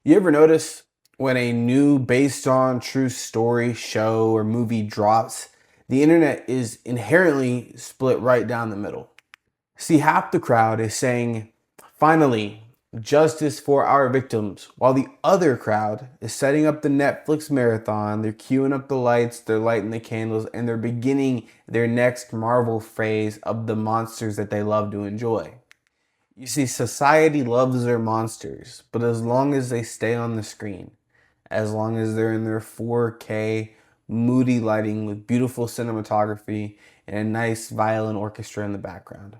You ever notice when a new based on true story show or movie drops, the internet is inherently split right down the middle? See, half the crowd is saying, finally, justice for our victims, while the other crowd is setting up the Netflix marathon. They're queuing up the lights, they're lighting the candles, and they're beginning their next Marvel phase of the monsters that they love to enjoy. You see, society loves their monsters, but as long as they stay on the screen, as long as they're in their 4K moody lighting with beautiful cinematography and a nice violin orchestra in the background.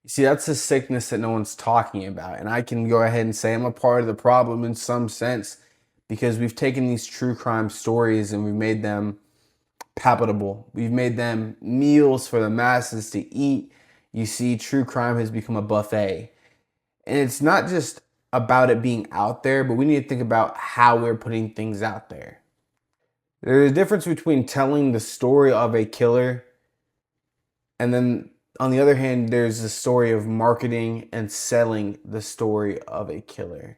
You see, that's a sickness that no one's talking about. And I can go ahead and say I'm a part of the problem in some sense because we've taken these true crime stories and we've made them palatable. We've made them meals for the masses to eat. You see, true crime has become a buffet. And it's not just about it being out there, but we need to think about how we're putting things out there. There's a difference between telling the story of a killer, and then on the other hand, there's the story of marketing and selling the story of a killer.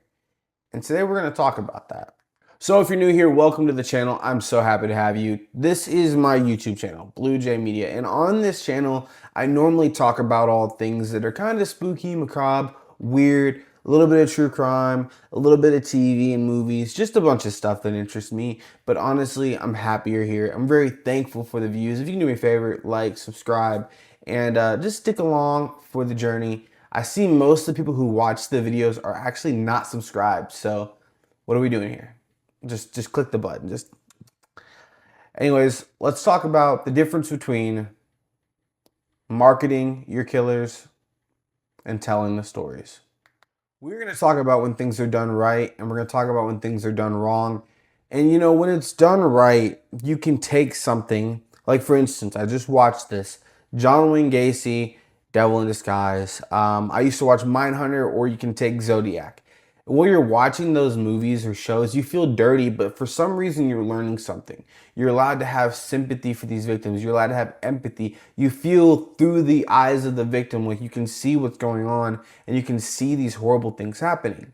And today we're going to talk about that. So if you're new here, welcome to the channel. I'm so happy to have you. This is my YouTube channel, Blue Jay Media. And on this channel, I normally talk about all things that are kind of spooky, macabre, weird, a little bit of true crime, a little bit of TV and movies, just a bunch of stuff that interests me. But honestly, I'm happy you're here. I'm very thankful for the views. If you can do me a favor, like, subscribe, and just stick along for the journey. I see most of the people who watch the videos are actually not subscribed. So what are we doing here? Just click the button. Anyways, let's talk about the difference between marketing your killers and telling the stories. We're going to talk about when things are done right, and we're going to talk about when things are done wrong. And you know, when it's done right, you can take something, like for instance, I just watched this John Wayne Gacy, Devil in Disguise. I used to watch Mindhunter, or you can take Zodiac. When you're watching those movies or shows, you feel dirty, but for some reason you're learning something. You're allowed to have sympathy for these victims. You're allowed to have empathy. You feel through the eyes of the victim, like you can see what's going on and you can see these horrible things happening.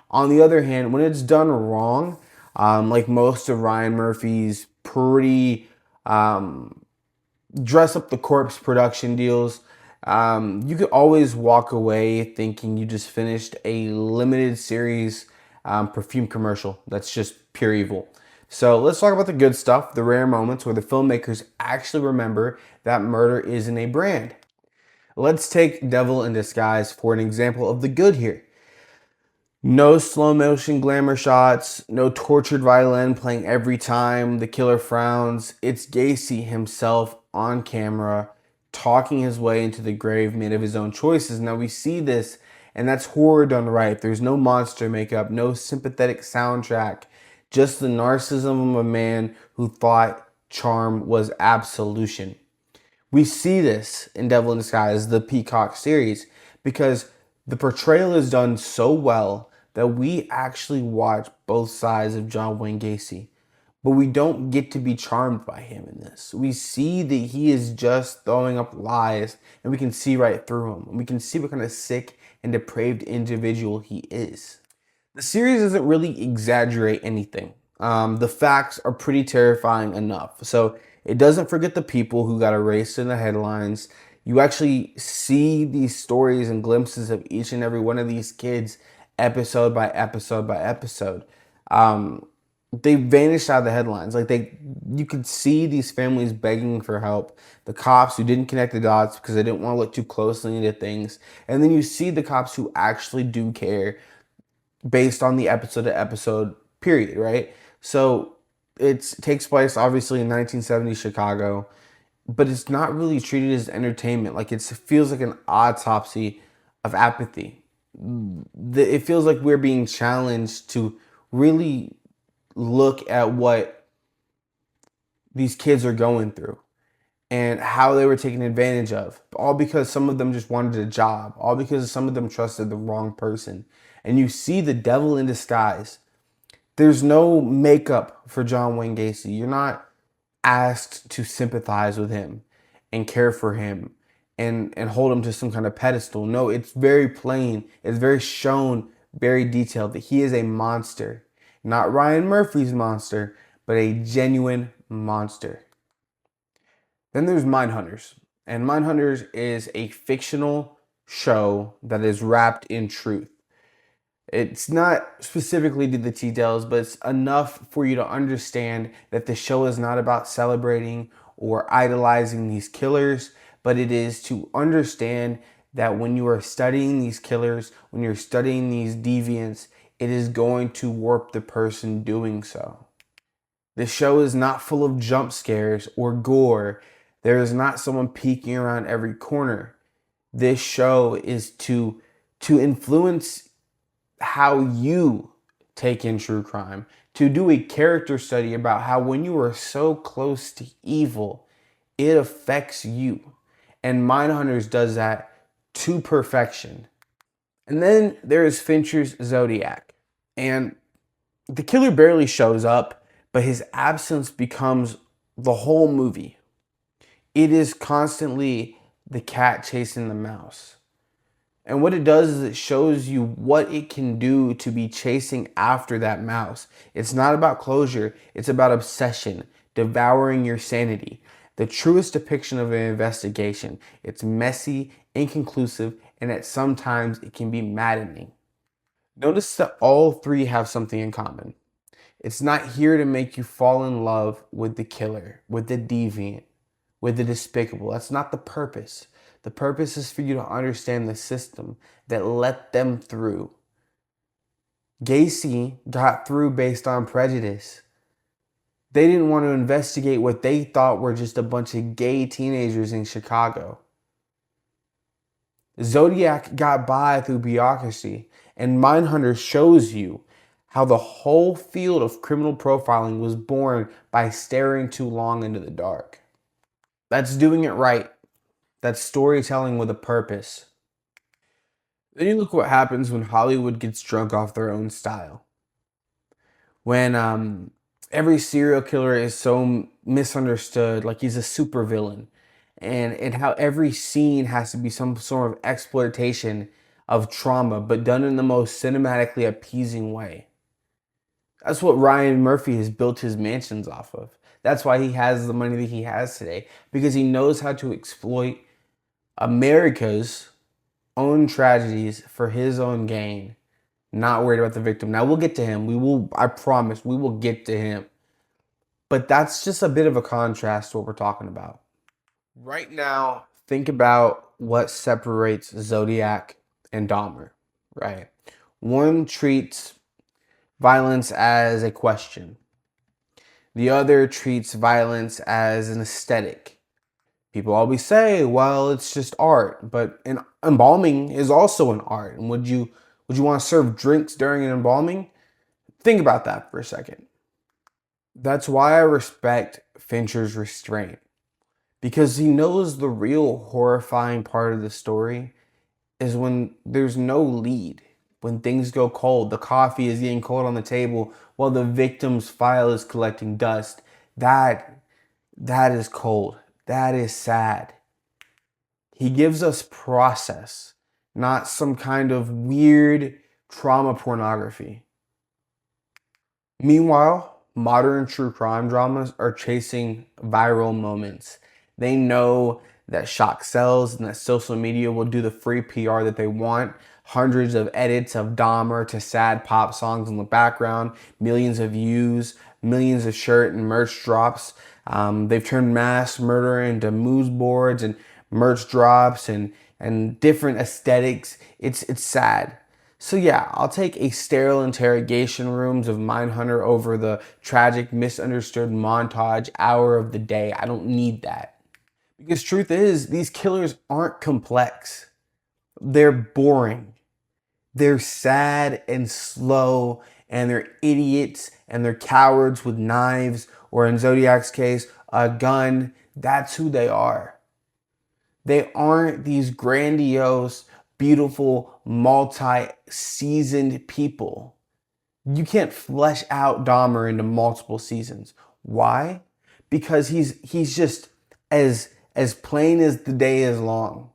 On the other hand, when it's done wrong, like most of Ryan Murphy's pretty dress up the corpse production deals, you could always walk away thinking you just finished a limited series perfume commercial that's just pure evil. So let's talk about the good stuff, the rare moments where the filmmakers actually remember that murder isn't a brand. Let's take Devil in Disguise for an example of the good here. No slow motion glamour shots, no tortured violin playing every time the killer frowns. It's Gacy himself on camera talking his way into the grave made of his own choices. Now we see this, and that's horror done right. There's no monster makeup, no sympathetic soundtrack, just the narcissism of a man who thought charm was absolution. We see this in Devil in Disguise, the Peacock series, because the portrayal is done so well that we actually watch both sides of John Wayne Gacy. But we don't get to be charmed by him in this. We see that he is just throwing up lies, and we can see right through him. And we can see what kind of sick and depraved individual he is. The series doesn't really exaggerate anything. The facts are pretty terrifying enough. So it doesn't forget the people who got erased in the headlines. You actually see these stories and glimpses of each and every one of these kids episode by episode by episode. They vanished out of the headlines. You could see these families begging for help. The cops who didn't connect the dots because they didn't want to look too closely into things. And then you see the cops who actually do care based on the episode to episode period, right? So it takes place obviously in 1970s Chicago, but it's not really treated as entertainment. Like it feels like an autopsy of apathy. It feels like we're being challenged to really look at what these kids are going through and how they were taken advantage of, all because some of them just wanted a job, all because some of them trusted the wrong person. And you see the devil in disguise. There's no makeup for John Wayne Gacy. You're not asked to sympathize with him and care for him and hold him to some kind of pedestal. No, it's very plain. It's very shown very detailed, that he is a monster. Not Ryan Murphy's monster, but a genuine monster. Then there's Mindhunters. And Mindhunters is a fictional show that is wrapped in truth. It's not specifically to the details, but it's enough for you to understand that the show is not about celebrating or idolizing these killers, but it is to understand that when you are studying these killers, when you're studying these deviants, it is going to warp the person doing so. The show is not full of jump scares or gore. There is not someone peeking around every corner. This show is to influence how you take in true crime, to do a character study about how when you are so close to evil, it affects you. And Mindhunters does that to perfection. And then there is Fincher's Zodiac. And the killer barely shows up, but his absence becomes the whole movie. It is constantly the cat chasing the mouse. And what it does is it shows you what it can do to be chasing after that mouse. It's not about closure, it's about obsession, devouring your sanity. The truest depiction of an investigation. It's messy, inconclusive, and at sometimes it can be maddening. Notice that all three have something in common. It's not here to make you fall in love with the killer, with the deviant, with the despicable. That's not the purpose. The purpose is for you to understand the system that let them through. Gacy got through based on prejudice. They didn't want to investigate what they thought were just a bunch of gay teenagers in Chicago. Zodiac got by through bureaucracy, and Mindhunter shows you how the whole field of criminal profiling was born by staring too long into the dark. That's doing it right. That's storytelling with a purpose. Then you look what happens when Hollywood gets drunk off their own style. When every serial killer is so misunderstood, like he's a supervillain, and how every scene has to be some sort of exploitation of trauma, but done in the most cinematically appeasing way. That's what Ryan Murphy has built his mansions off of. That's why he has the money that he has today, because he knows how to exploit America's own tragedies for his own gain, not worried about the victim. Now we'll get to him. I promise, we will get to him. But that's just a bit of a contrast to what we're talking about. Right now, think about what separates Zodiac and Dahmer, right? One treats violence as a question. The other treats violence as an aesthetic. People always say, well, it's just art, but embalming is also an art. And would you want to serve drinks during an embalming? Think about that for a second. That's why I respect Fincher's restraint, because he knows the real horrifying part of the story is when there's no lead, when things go cold, the coffee is getting cold on the table while the victim's file is collecting dust. That is cold. That is sad. He gives us process, not some kind of weird trauma pornography. Meanwhile, modern true crime dramas are chasing viral moments. They know that shock sells and that social media will do the free PR that they want. Hundreds of edits of Dahmer to sad pop songs in the background, millions of views, millions of shirt and merch drops. They've turned mass murder into mood boards and merch drops and different aesthetics. It's sad. So yeah, I'll take a sterile interrogation rooms of Mindhunter over the tragic, misunderstood montage hour of the day. I don't need that. Because truth is, these killers aren't complex. They're boring. They're sad and slow, and they're idiots, and they're cowards with knives, or in Zodiac's case, a gun. That's who they are. They aren't these grandiose, beautiful, multi-seasoned people. You can't flesh out Dahmer into multiple seasons. Why? Because he's just as plain as the day is long.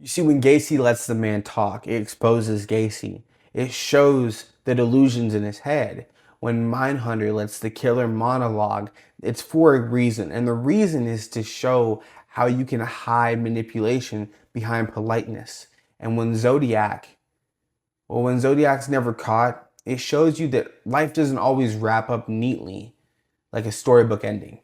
You see, when Gacy lets the man talk, it exposes Gacy. It shows the delusions in his head. When Mindhunter lets the killer monologue, it's for a reason. And the reason is to show how you can hide manipulation behind politeness. And when Zodiac's never caught, it shows you that life doesn't always wrap up neatly like a storybook ending.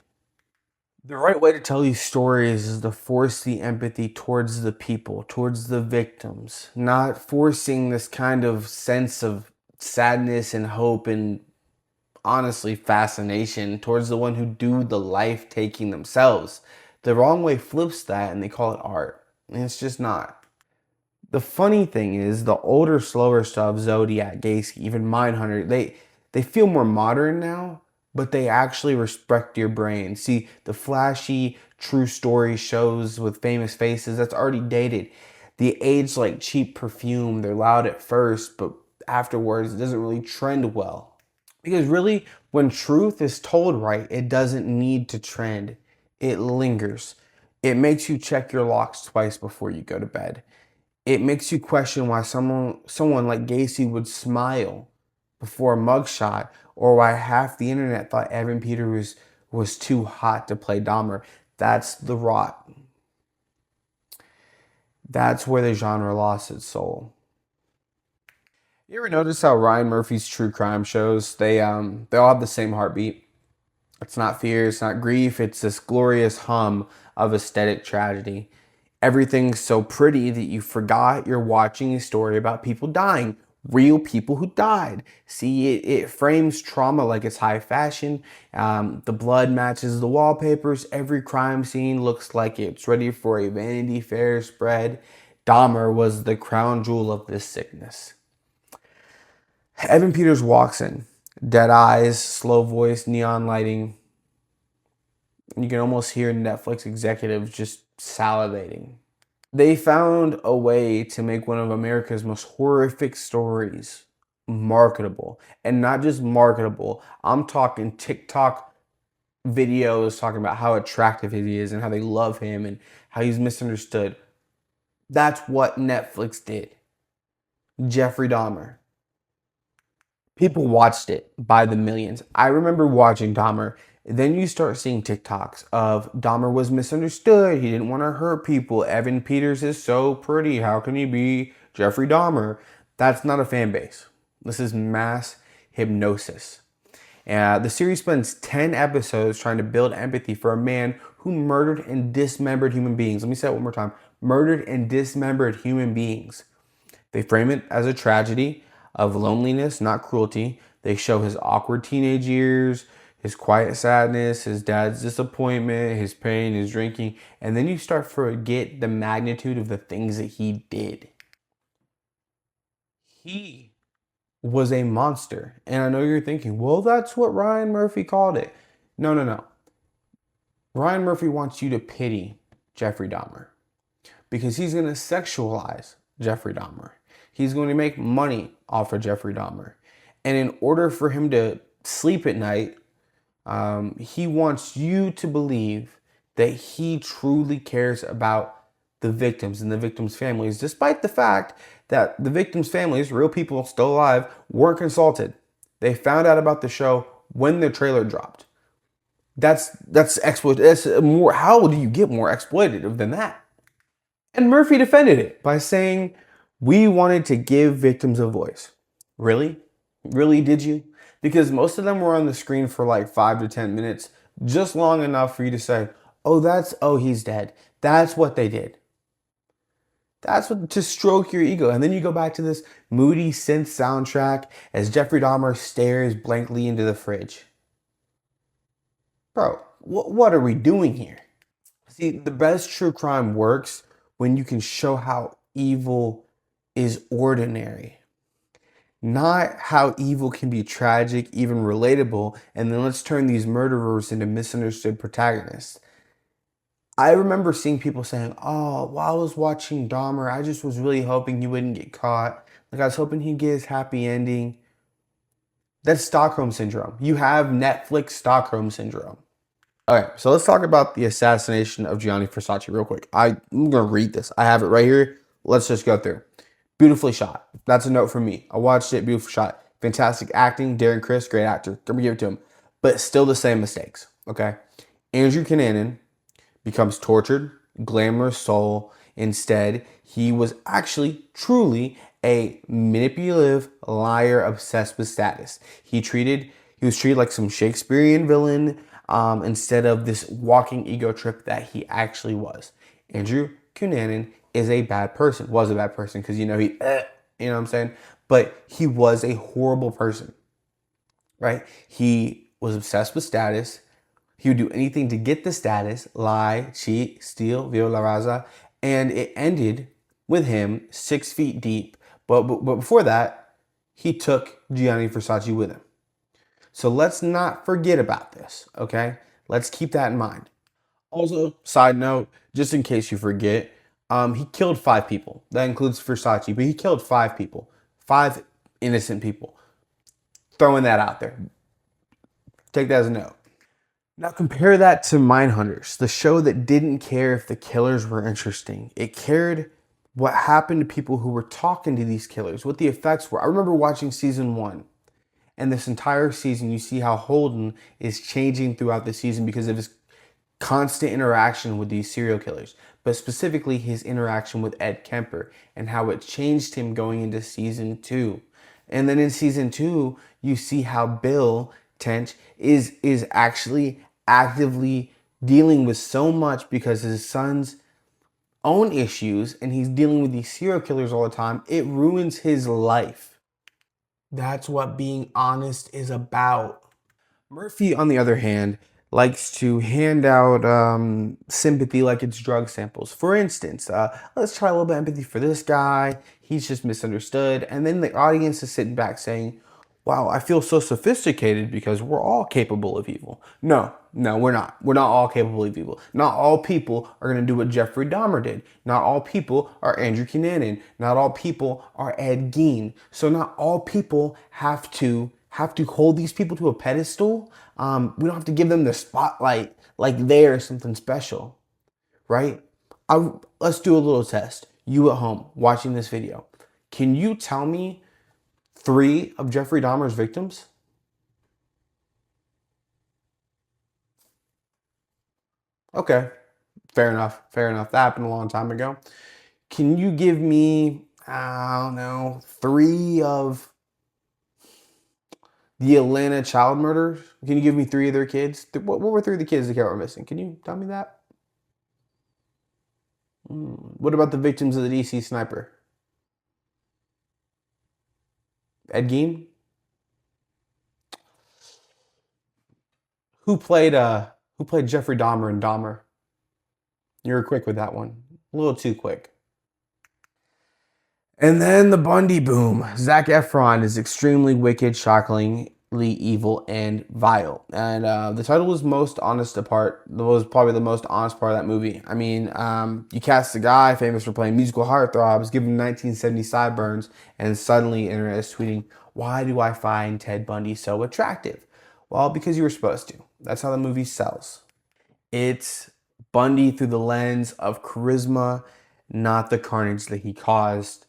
The right way to tell these stories is to force the empathy towards the people, towards the victims, not forcing this kind of sense of sadness and hope and honestly fascination towards the one who do the life taking themselves. The wrong way flips that and they call it art. And it's just not. The funny thing is the older, slower stuff, Zodiac, Gacy, even Mindhunter, they feel more modern now, but they actually respect your brain. See, the flashy, true story shows with famous faces, that's already dated. They age like cheap perfume. They're loud at first, but afterwards it doesn't really trend well. Because really, when truth is told right, it doesn't need to trend. It lingers. It makes you check your locks twice before you go to bed. It makes you question why someone like Gacy would smile before a mugshot, or why half the internet thought Evan Peters was too hot to play Dahmer. That's the rot. That's where the genre lost its soul. You ever notice how Ryan Murphy's true crime shows, they all have the same heartbeat? It's not fear, it's not grief, it's this glorious hum of aesthetic tragedy. Everything's so pretty that you forgot you're watching a story about people dying. Real people who died. See, it frames trauma like it's high fashion. The blood matches the wallpapers. Every crime scene looks like it's ready for a Vanity Fair spread. Dahmer was the crown jewel of this sickness. Evan Peters walks in. Dead eyes, slow voice, neon lighting. You can almost hear Netflix executives just salivating. They found a way to make one of America's most horrific stories marketable. And not just marketable, I'm talking TikTok videos talking about how attractive he is and how they love him and how he's misunderstood. That's what Netflix did. Jeffrey Dahmer. People watched it by the millions. I remember watching Dahmer. Then you start seeing TikToks of Dahmer was misunderstood. He didn't want to hurt people. Evan Peters is so pretty. How can he be Jeffrey Dahmer? That's not a fan base. This is mass hypnosis. The series spends 10 episodes trying to build empathy for a man who murdered and dismembered human beings. Let me say it one more time. Murdered and dismembered human beings. They frame it as a tragedy of loneliness, not cruelty. They show his awkward teenage years, his quiet sadness, his dad's disappointment, his pain, his drinking, and then you start to forget the magnitude of the things that he did. He was a monster. And I know you're thinking, well, that's what Ryan Murphy called it. No. Ryan Murphy wants you to pity Jeffrey Dahmer because he's going to sexualize Jeffrey Dahmer. He's going to make money off of Jeffrey Dahmer. And in order for him to sleep at night, he wants you to believe that he truly cares about the victims and the victims' families, despite the fact that the victims' families, real people still alive, weren't consulted. They found out about the show when the trailer dropped. That's exploit. That's more. How do you get more exploitative than that? And Murphy defended it by saying, "We wanted to give victims a voice." Really? Really, did you? Because most of them were on the screen for like 5 to 10 minutes, just long enough for you to say, oh, he's dead. That's what they did. That's what, to stroke your ego. And then you go back to this moody synth soundtrack as Jeffrey Dahmer stares blankly into the fridge. Bro, what are we doing here? See, the best true crime works when you can show how evil is ordinary. Not how evil can be tragic, even relatable, and then let's turn these murderers into misunderstood protagonists. I remember seeing people saying, oh, while I was watching Dahmer, I just was really hoping he wouldn't get caught. Like I was hoping he'd get his happy ending. That's Stockholm Syndrome. You have Netflix Stockholm Syndrome. Okay, so let's talk about the assassination of Gianni Versace real quick. I'm going to read this. I have it right here. Let's just go through. Beautifully shot. That's a note from me. I watched it, beautiful shot. Fantastic acting. Darren Criss, great actor. Let me give it to him. But still the same mistakes, okay? Andrew Cunanan becomes tortured, glamorous soul. Instead, he was actually truly a manipulative liar obsessed with status. He was treated like some Shakespearean villain instead of this walking ego trip that he actually was. Andrew Cunanan is a bad person. Was a bad person because you know what I'm saying? But he was a horrible person, right? He was obsessed with status. He would do anything to get the status, lie, cheat, steal, viola la raza, and it ended with him 6 feet deep. But before that, he took Gianni Versace with him. So let's not forget about this, okay? Let's keep that in mind. Also, side note, just in case you forget, he killed 5 people. That includes Versace, but he killed 5 people, 5 innocent people. Throwing that out there. Take that as a note. Now compare that to Mindhunters, the show that didn't care if the killers were interesting. It cared what happened to people who were talking to these killers, what the effects were. I remember watching season 1, and this entire season, you see how Holden is changing throughout the season because of his constant interaction with these serial killers, but specifically his interaction with Ed Kemper and how it changed him going into season 2. And then in season 2, you see how Bill Tench is actually actively dealing with so much because his son's own issues and he's dealing with these serial killers all the time. It ruins his life. That's what being honest is about. Murphy, on the other hand, likes to hand out sympathy like it's drug samples. For instance, let's try a little bit of empathy for this guy. He's just misunderstood. And then the audience is sitting back saying, wow, I feel so sophisticated because we're all capable of evil. No, we're not. We're not all capable of evil. Not all people are going to do what Jeffrey Dahmer did. Not all people are Andrew Cunanan. Not all people are Ed Gein. So not all people have to hold these people to a pedestal. We don't have to give them the spotlight like they're something special, right? Let's do a little test. You at home watching this video, can you tell me 3 of Jeffrey Dahmer's victims? Okay, fair enough. Fair enough. That happened a long time ago. Can you give me, I don't know, 3 of the Atlanta child murders? Can you give me 3 of their kids? What were 3 of the kids the cat were missing? Can you tell me that? What about the victims of the DC sniper? Ed Gein? Who played Jeffrey Dahmer in Dahmer? You were quick with that one. A little too quick. And then the Bundy boom. Zac Efron is extremely wicked, shockingly evil, and vile. And the title was most honest part. That was probably the most honest part of that movie. I mean, you cast a guy famous for playing musical heartthrobs, give him 1970 sideburns, and suddenly internet is tweeting, "Why do I find Ted Bundy so attractive?" Well, because you were supposed to. That's how the movie sells. It's Bundy through the lens of charisma, not the carnage that he caused.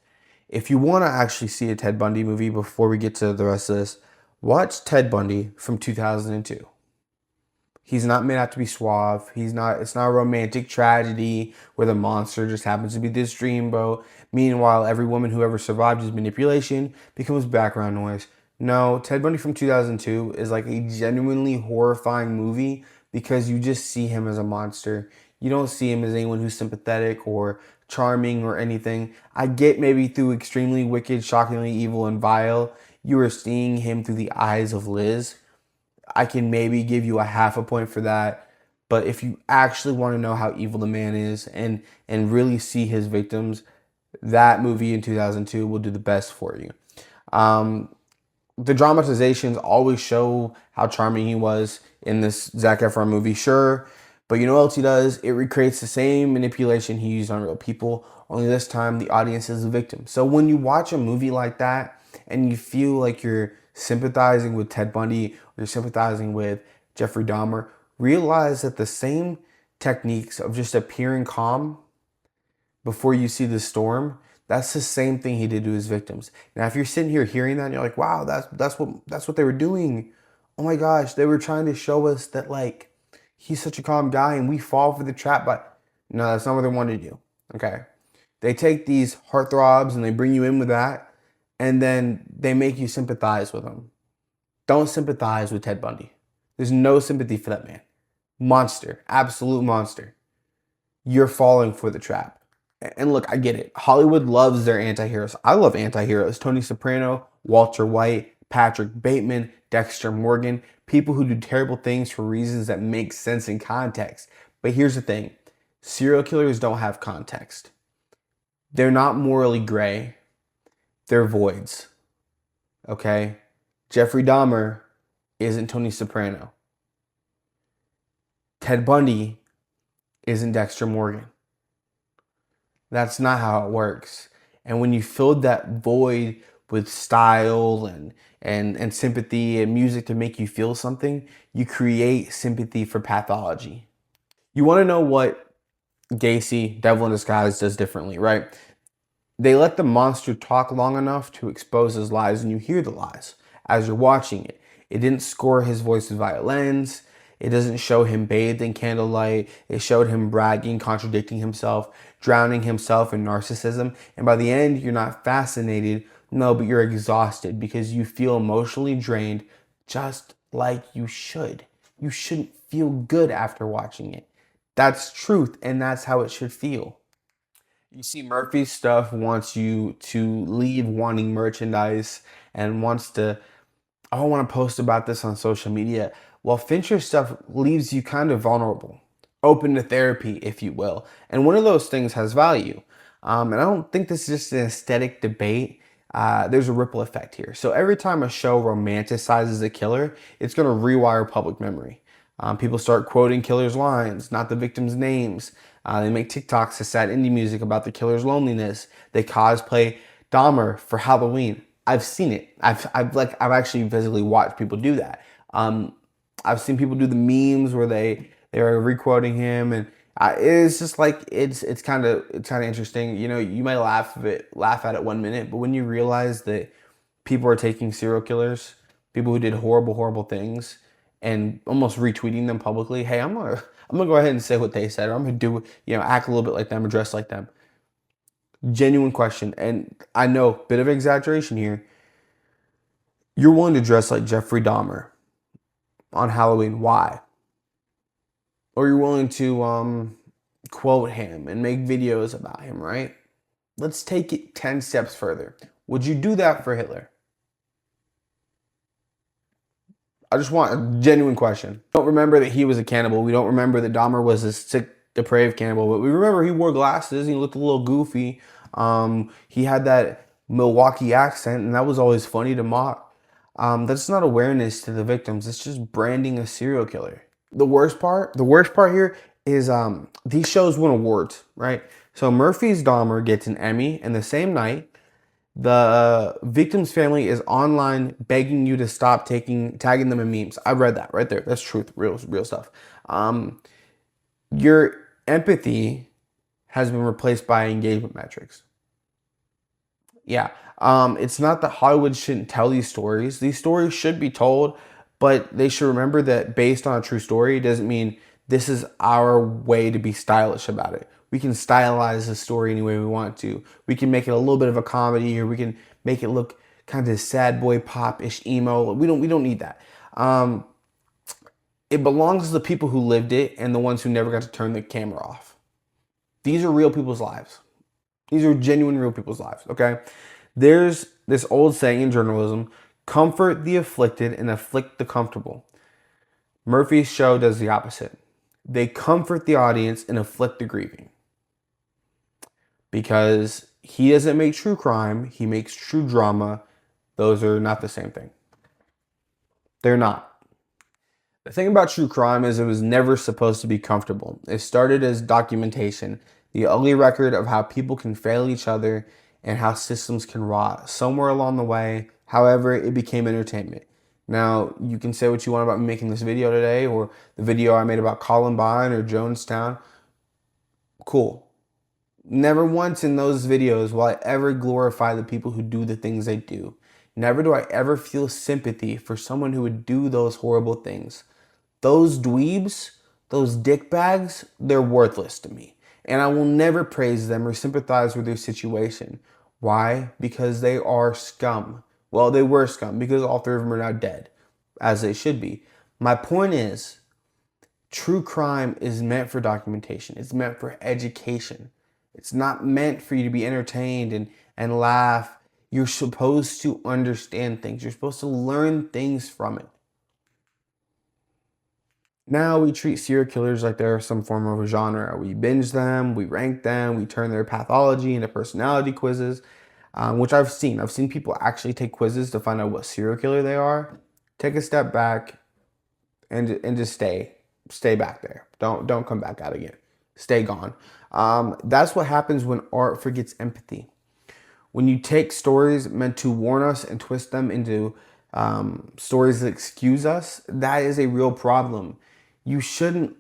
If you want to actually see a Ted Bundy movie before we get to the rest of this, watch Ted Bundy from 2002. He's not made out to be suave. It's not a romantic tragedy where the monster just happens to be this dreamboat. Meanwhile, every woman who ever survived his manipulation becomes background noise. No, Ted Bundy from 2002 is like a genuinely horrifying movie because you just see him as a monster. You don't see him as anyone who's sympathetic or charming or anything. I get maybe through extremely wicked, shockingly evil, and vile, you are seeing him through the eyes of Liz. I can maybe give you a half a point for that. But if you actually want to know how evil the man is and really see his victims, that movie in 2002 will do the best for you. The dramatizations always show how charming he was in this Zac Efron movie, sure. But you know what else he does? It recreates the same manipulation he used on real people, only this time the audience is the victim. So when you watch a movie like that and you feel like you're sympathizing with Ted Bundy or you're sympathizing with Jeffrey Dahmer, realize that the same techniques of just appearing calm before you see the storm, That's the same thing he did to his victims. Now, if you're sitting here hearing that and you're like, wow, that's what they were doing. Oh my gosh, they were trying to show us that like he's such a calm guy and we fall for the trap. But no, that's not what they want to do. Okay. They take these heartthrobs and they bring you in with that, and then they make you sympathize with them. Don't sympathize with Ted Bundy. There's no sympathy for that man. Monster, absolute monster. You're falling for the trap. And look, I get it. Hollywood loves their anti-heroes. I love anti-heroes. Tony Soprano, Walter White, Patrick Bateman, Dexter Morgan, people who do terrible things for reasons that make sense in context. But here's the thing. Serial killers don't have context. They're not morally gray. They're voids. Okay? Jeffrey Dahmer isn't Tony Soprano. Ted Bundy isn't Dexter Morgan. That's not how it works. And when you filled that void with style and sympathy and music to make you feel something, you create sympathy for pathology. You want to know what Gacy, Devil in Disguise, does differently, right? They let the monster talk long enough to expose his lies, and you hear the lies as you're watching it. It didn't score his voice with violins. It doesn't show him bathed in candlelight. It showed him bragging, contradicting himself, drowning himself in narcissism. And by the end, you're not fascinated, no, but you're exhausted because you feel emotionally drained, just like you should. You shouldn't feel good after watching it. That's truth, and that's how it should feel. You see, Murphy's stuff wants you to leave wanting merchandise and wants to, oh, I want to post about this on social media. Well, Fincher's stuff leaves you kind of vulnerable, open to therapy, if you will. And one of those things has value. And I don't think this is just an aesthetic debate. There's a ripple effect here. So every time a show romanticizes a killer, it's going to rewire public memory. People start quoting killers' lines, not the victims' names. They make TikToks to sad indie music about the killer's loneliness. They cosplay Dahmer for Halloween. I've seen it. I've actually physically watched people do that. I've seen people do the memes where they are requoting him, and it's just like it's kind of interesting. You know, you might laugh at it 1 minute, but when you realize that people are taking serial killers, people who did horrible things, and almost retweeting them publicly. Hey, I'm gonna go ahead and say what they said, or I'm gonna do, act a little bit like them or dress like them. Genuine question, and I know, bit of exaggeration here. You're willing to dress like Jeffrey Dahmer on Halloween. Why? Or you're willing to quote him and make videos about him, right? Let's take it 10 steps further. Would you do that for Hitler? I just want a genuine question. We don't remember that he was a cannibal. We don't remember that Dahmer was a sick, depraved cannibal. But we remember he wore glasses. He looked a little goofy. He had that Milwaukee accent, and that was always funny to mock. That's not awareness to the victims. It's just branding a serial killer. The worst part here is these shows win awards, right? So Murphy's Dahmer gets an Emmy, and the same night, the victim's family is online begging you to stop tagging them in memes. I read that right there. That's truth, real stuff. Your empathy has been replaced by engagement metrics. Yeah, it's not that Hollywood shouldn't tell these stories. These stories should be told, but they should remember that based on a true story doesn't mean this is our way to be stylish about it. We can stylize the story any way we want to. We can make it a little bit of a comedy, or we can make it look kind of sad boy pop-ish emo. We don't need that. It belongs to the people who lived it and the ones who never got to turn the camera off. These are real people's lives. These are genuine real people's lives, okay? There's this old saying in journalism, comfort the afflicted and afflict the comfortable. Murphy's show does the opposite. They comfort the audience and afflict the grieving. Because he doesn't make true crime, he makes true drama. Those are not the same thing. They're not. The thing about true crime is it was never supposed to be comfortable. It started as documentation, the ugly record of how people can fail each other and how systems can rot. Somewhere along the way, however, it became entertainment. Now, you can say what you want about me making this video today, or the video I made about Columbine or Jonestown. Cool. Never once in those videos will I ever glorify the people who do the things they do. Never do I ever feel sympathy for someone who would do those horrible things. Those dweebs, those dickbags, they're worthless to me. And I will never praise them or sympathize with their situation. Why? Because they are scum. Well, they were scum because all three of them are now dead, as they should be. My point is, true crime is meant for documentation. It's meant for education. It's not meant for you to be entertained and laugh. You're supposed to understand things. You're supposed to learn things from it. Now we treat serial killers like they're some form of a genre. We binge them, we rank them, we turn their pathology into personality quizzes, which I've seen. I've seen people actually take quizzes to find out what serial killer they are. Take a step back and just stay back there. Don't come back out again. Stay gone. That's what happens when art forgets empathy. When you take stories meant to warn us and twist them into stories that excuse us, that is a real problem. You shouldn't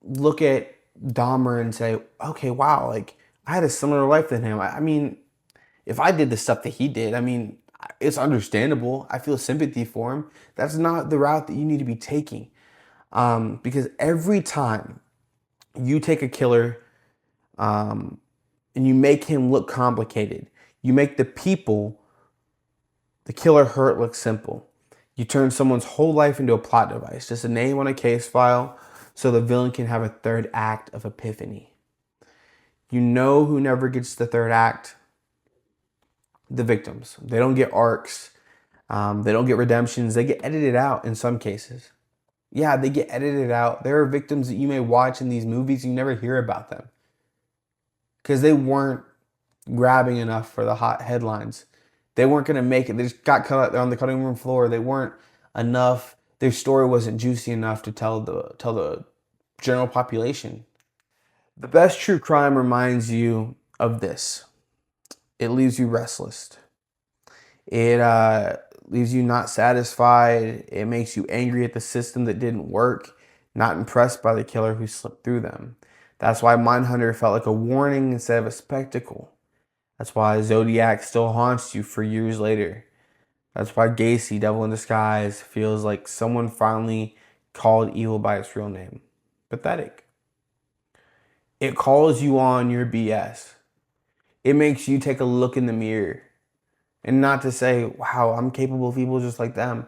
look at Dahmer and say, okay, wow, like I had a similar life than him. I mean, if I did the stuff that he did, I mean, it's understandable. I feel sympathy for him. That's not the route that you need to be taking. Because every time you take a killer and you make him look complicated, you make the people the killer hurt look simple. You turn someone's whole life into a plot device, just a name on a case file, so the villain can have a third act of epiphany. You know who never gets the third act? The victims. They don't get arcs. They don't get redemptions. They get edited out in some cases. Yeah, they get edited out. There are victims that you may watch in these movies, you never hear about them because they weren't grabbing enough for the hot headlines. They weren't going to make it. They just got cut out there on the cutting room floor. They weren't enough. Their story wasn't juicy enough to tell the general population. The best true crime reminds you of this. It leaves you restless. It leaves you not satisfied. It makes you angry at the system that didn't work, not impressed by the killer who slipped through them. That's why Mindhunter felt like a warning instead of a spectacle. That's why Zodiac still haunts you for years later. That's why Gacy, Devil in Disguise, feels like someone finally called evil by its real name. Pathetic. It calls you on your BS. It makes you take a look in the mirror. And not to say, wow, I'm capable of evil just like them.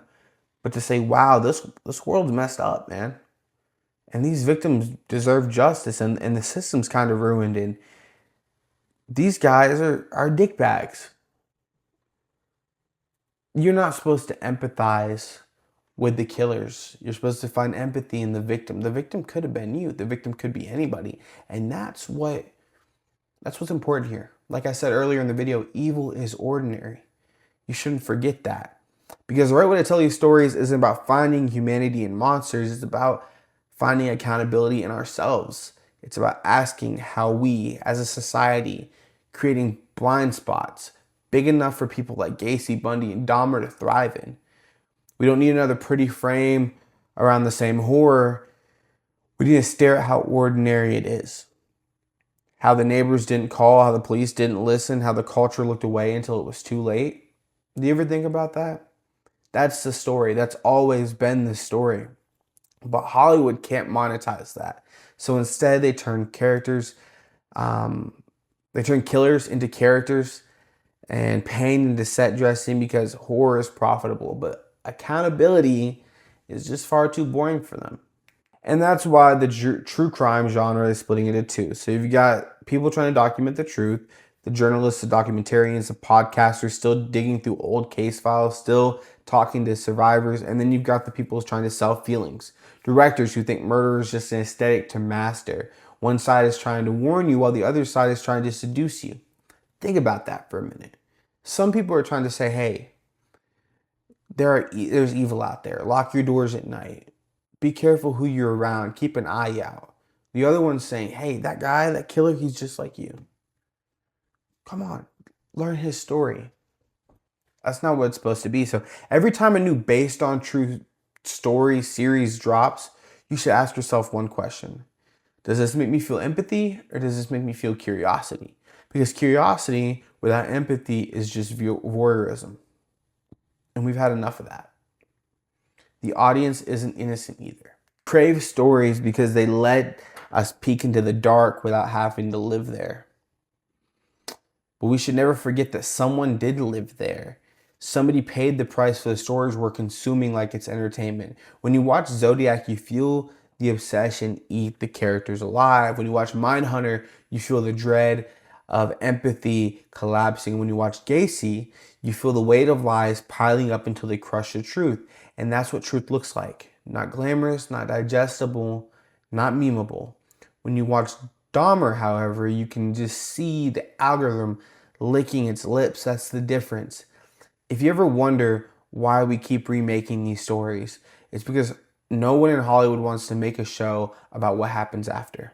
But to say, wow, this world's messed up, man. And these victims deserve justice. And the system's kind of ruined. And these guys are dickbags. You're not supposed to empathize with the killers. You're supposed to find empathy in the victim. The victim could have been you. The victim could be anybody. And that's what's important here. Like I said earlier in the video, evil is ordinary. You shouldn't forget that. Because the right way to tell these stories isn't about finding humanity in monsters. It's about finding accountability in ourselves. It's about asking how we, as a society, creating blind spots big enough for people like Gacy, Bundy, and Dahmer to thrive in. We don't need another pretty frame around the same horror. We need to stare at how ordinary it is. How the neighbors didn't call, how the police didn't listen, how the culture looked away until it was too late. Do you ever think about that? That's the story. That's always been the story. But Hollywood can't monetize that. So instead they turn killers into characters and pain into set dressing because horror is profitable. But accountability is just far too boring for them. And that's why the true crime genre is splitting into two. So you've got people trying to document the truth, the journalists, the documentarians, the podcasters still digging through old case files, still talking to survivors, and then you've got the people trying to sell feelings. Directors who think murder is just an aesthetic to master. One side is trying to warn you while the other side is trying to seduce you. Think about that for a minute. Some people are trying to say, hey, there's evil out there. Lock your doors at night. Be careful who you're around. Keep an eye out. The other one's saying, hey, that guy, that killer, he's just like you. Come on, learn his story. That's not what it's supposed to be. So every time a new based on true story series drops, you should ask yourself one question. Does this make me feel empathy or does this make me feel curiosity? Because curiosity without empathy is just voyeurism. And we've had enough of that. The audience isn't innocent either. Crave stories because they let us peek into the dark without having to live there. But we should never forget that someone did live there. Somebody paid the price for the stories we're consuming like it's entertainment. When you watch Zodiac, you feel the obsession eat the characters alive. When you watch Mindhunter, you feel the dread of empathy collapsing. When you watch Gacy, you feel the weight of lies piling up until they crush the truth. And that's what truth looks like. Not glamorous, not digestible, not memeable. When you watch Dahmer, however, you can just see the algorithm licking its lips. That's the difference. If you ever wonder why we keep remaking these stories, it's because no one in Hollywood wants to make a show about what happens after.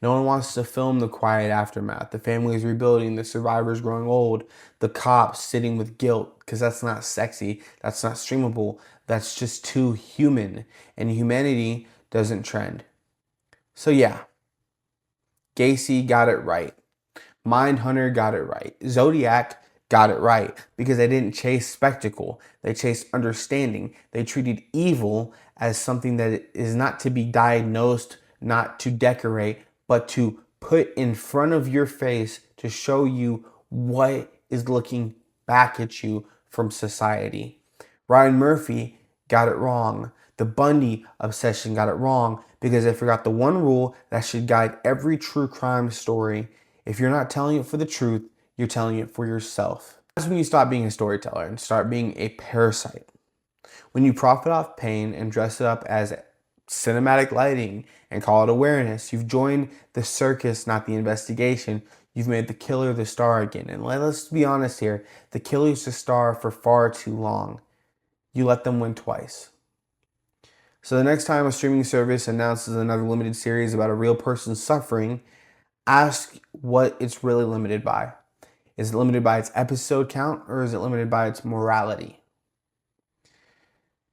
No one wants to film the quiet aftermath, the families rebuilding, the survivors growing old, the cops sitting with guilt, because that's not sexy, that's not streamable, that's just too human, and humanity doesn't trend. So yeah, Gacy got it right. Mindhunter got it right. Zodiac got it right because they didn't chase spectacle. They chased understanding. They treated evil as something that is not to be diagnosed, not to decorate, but to put in front of your face to show you what is looking back at you from society. Ryan Murphy got it wrong. The Bundy obsession got it wrong because they forgot the one rule that should guide every true crime story. If you're not telling it for the truth, you're telling it for yourself. That's when you stop being a storyteller and start being a parasite. When you profit off pain and dress it up as cinematic lighting and call it awareness, you've joined the circus, not the investigation. You've made the killer the star again. And let's be honest here, the killer's the star for far too long. You let them win twice. So the next time a streaming service announces another limited series about a real person suffering, ask what it's really limited by. Is it limited by its episode count or is it limited by its morality?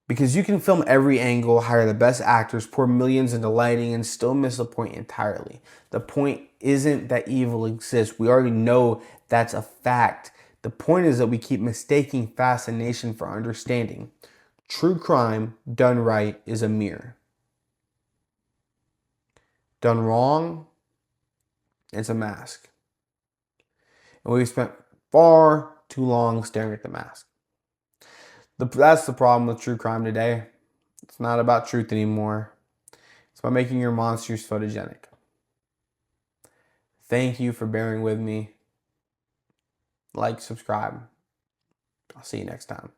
Because you can film every angle, hire the best actors, pour millions into lighting, and still miss the point entirely. The point isn't that evil exists. We already know that's a fact. The point is that we keep mistaking fascination for understanding. True crime done right is a mirror. Done wrong, it's a mask. And we've spent far too long staring at the mask. That's the problem with true crime today. It's not about truth anymore. It's about making your monsters photogenic. Thank you for bearing with me. Like, subscribe. I'll see you next time.